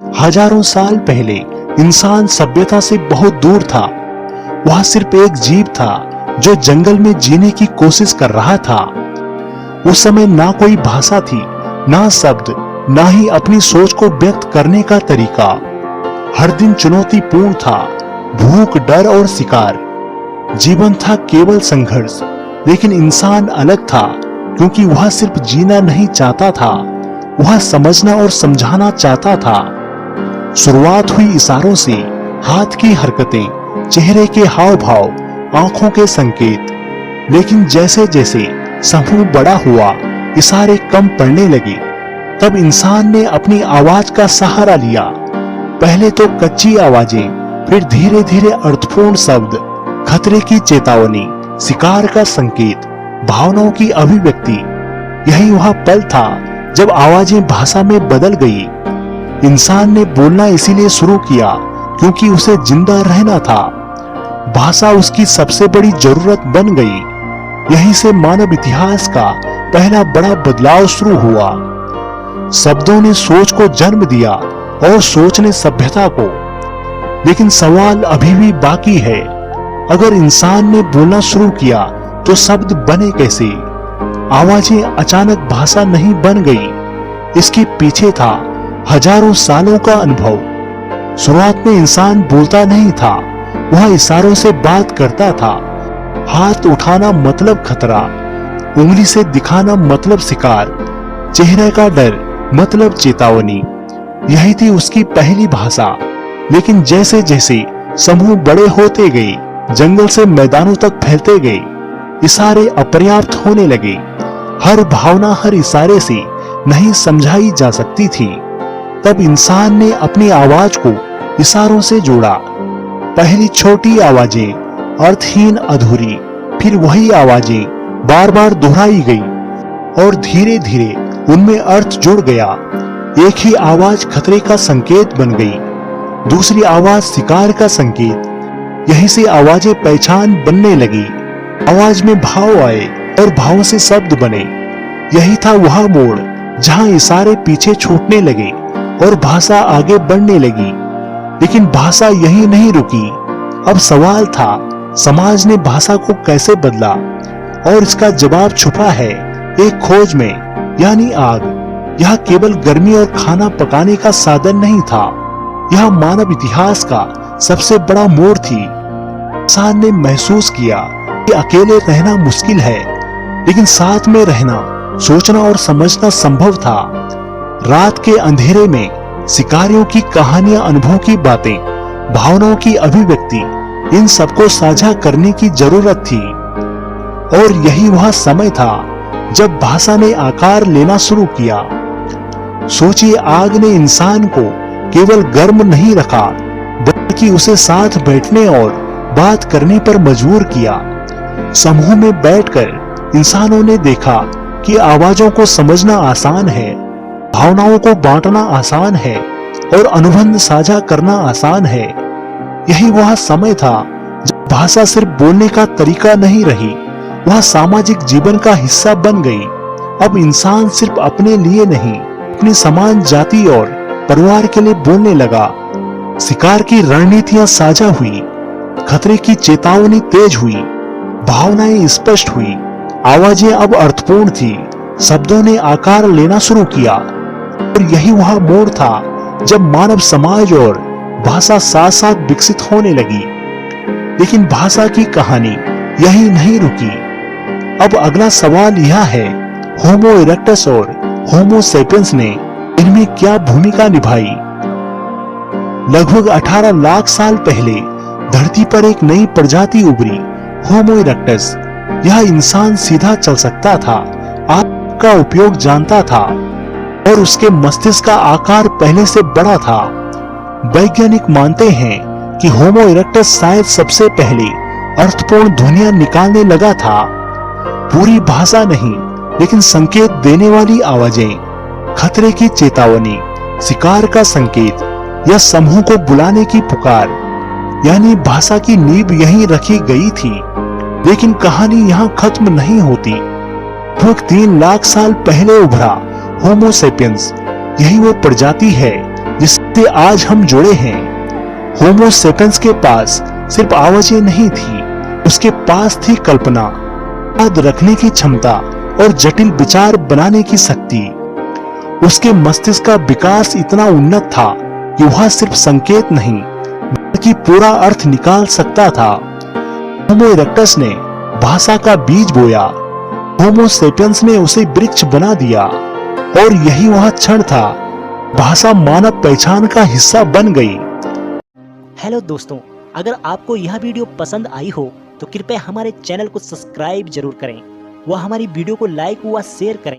हजारों साल पहले इंसान सभ्यता से बहुत दूर था। वह सिर्फ एक जीव था जो जंगल में जीने की कोशिश कर रहा था। उस समय ना कोई भाषा थी, ना शब्द, ना ही अपनी सोच को व्यक्त करने का तरीका। हर दिन चुनौतीपूर्ण था, भूख, डर और शिकार। जीवन था केवल संघर्ष। लेकिन इंसान अलग था, क्योंकि वह सिर्फ जीना नहीं चाहता था, वह समझना और समझाना चाहता था। शुरुआत हुई इशारों से, हाथ की हरकतें, चेहरे के हाव भाव, आंखों के संकेत। लेकिन जैसे जैसे समूह बड़ा हुआ, इशारे कम पड़ने लगे। तब इंसान ने अपनी आवाज का सहारा लिया। पहले तो कच्ची आवाजें, फिर धीरे धीरे अर्थपूर्ण शब्द, खतरे की चेतावनी, शिकार का संकेत, भावनाओं की अभिव्यक्ति। यही वह पल था जब आवाजें भाषा में बदल गई। इंसान ने बोलना इसीलिए शुरू किया क्योंकि उसे जिंदा रहना था। भाषा उसकी सबसे बड़ी जरूरत बन गई। यहीं से मानव इतिहास का पहला बड़ा बदलाव शुरू हुआ। शब्दों ने सोच को जन्म दिया और सोच ने सभ्यता को। लेकिन सवाल अभी भी बाकी है, अगर इंसान ने बोलना शुरू किया तो शब्द बने कैसे? आवाजें अचानक भाषा नहीं बन गई, इसके पीछे था हजारों सालों का अनुभव। शुरुआत में इंसान बोलता नहीं था, वह इशारों से बात करता था। हाथ उठाना मतलब खतरा, उंगली से दिखाना मतलब शिकार, चेहरे का डर मतलब चेतावनी। यही थी उसकी पहली भाषा। लेकिन जैसे जैसे समूह बड़े होते गए, जंगल से मैदानों तक फैलते गए, इशारे अपर्याप्त होने लगे। हर भावना हर इशारे से नहीं समझाई जा सकती थी। तब इंसान ने अपनी आवाज को इशारों से जोड़ा। पहली छोटी आवाजें, अर्थहीन, अधूरी, फिर वही आवाजें बार बार दोहराई गई और धीरे धीरे उनमें अर्थ जुड़ गया। एक ही आवाज खतरे का संकेत बन गई, दूसरी आवाज शिकार का संकेत। यहीं से आवाजें पहचान बनने लगी। आवाज में भाव आए और भाव से शब्द बने। यही था वह मोड़ जहां इशारे पीछे छूटने लगे और भाषा आगे बढ़ने लगी। लेकिन भाषा यही नहीं रुकी। अब सवाल था, समाज ने भाषा को कैसे बदला? और इसका जवाब छुपा है एक खोज में, यानी आग। यह केवल गर्मी और खाना पकाने का साधन नहीं था, यह मानव इतिहास का सबसे बड़ा मोड़ थी। इंसान ने महसूस किया कि अकेले रहना मुश्किल है, लेकिन साथ में रहना, सोचना और समझना संभव था। रात के अंधेरे में शिकारियों की कहानियां, अनुभव की बातें, भावनाओं की अभिव्यक्ति, इन सबको साझा करने की जरूरत थी। और यही वह समय था जब भाषा ने आकार लेना शुरू किया। सोचिए, आग ने इंसान को केवल गर्म नहीं रखा, बल्कि उसे साथ बैठने और बात करने पर मजबूर किया। समूह में बैठकर इंसानों ने देखा कि आवाजों को समझना आसान है, भावनाओं को बांटना आसान है और अनुबंध साझा करना आसान है। यही वह समय था जब भाषा सिर्फ बोलने का तरीका नहीं रही, वह सामाजिक जीवन का हिस्सा बन गई। अब इंसान सिर्फ अपने लिए नहीं, अपनी समान जाति और परिवार के लिए बोलने लगा। शिकार की रणनीतियां साझा हुई, खतरे की चेतावनी तेज हुई, भावनाएं स्पष्ट हुई, आवाजें अब अर्थपूर्ण थी, शब्दों ने आकार लेना शुरू किया। और यही वह मोड़ था जब मानव समाज और भाषा साथ साथ विकसित होने लगी। लेकिन भाषा की कहानी यही नहीं रुकी। अब अगला सवाल यह है, होमो इरेक्टस और होमो सेपियंस ने इनमें क्या भूमिका निभाई? लगभग 18 लाख साल पहले धरती पर एक नई प्रजाति उभरी, होमो इरेक्टस। यह इंसान सीधा चल सकता था, आंख का उपयोग जानता था और उसके मस्तिष्क का आकार पहले से बड़ा था। वैज्ञानिक मानते हैं कि होमो इरेक्टस शायद सबसे पहले अर्थपूर्ण ध्वनियां निकालने लगा था। पूरी भाषा नहीं, लेकिन संकेत देने वाली आवाजें, खतरे की चेतावनी, शिकार का संकेत या समूह को बुलाने की पुकार। यानी भाषा की नींव यहीं रखी गई थी। लेकिन कहानी यहाँ खत्म नहीं होती। लगभग 3 लाख साल पहले उभरा होमो सेपियंस। यही वो प्रजाति है जिस से आज हम जुड़े हैं। होमो सेपियंस के पास सिर्फ आवाजें नहीं थी, उसके पास थी कल्पना, याद रखने की क्षमता और जटिल विचार बनाने की शक्ति। उसके मस्तिष्क का विकास इतना उन्नत था कि वह सिर्फ संकेत नहीं बल्कि पूरा अर्थ निकाल सकता था। होमो इरेक्टस ने भाषा का बीज बोया, होमो सेपियंस ने उसे वृक्ष बना दिया, और यही वह क्षण था भाषा मानव पहचान का हिस्सा बन गई। हेलो दोस्तों, अगर आपको यह वीडियो पसंद आई हो तो कृपया हमारे चैनल को सब्सक्राइब जरूर करें व हमारी वीडियो को लाइक व शेयर करें।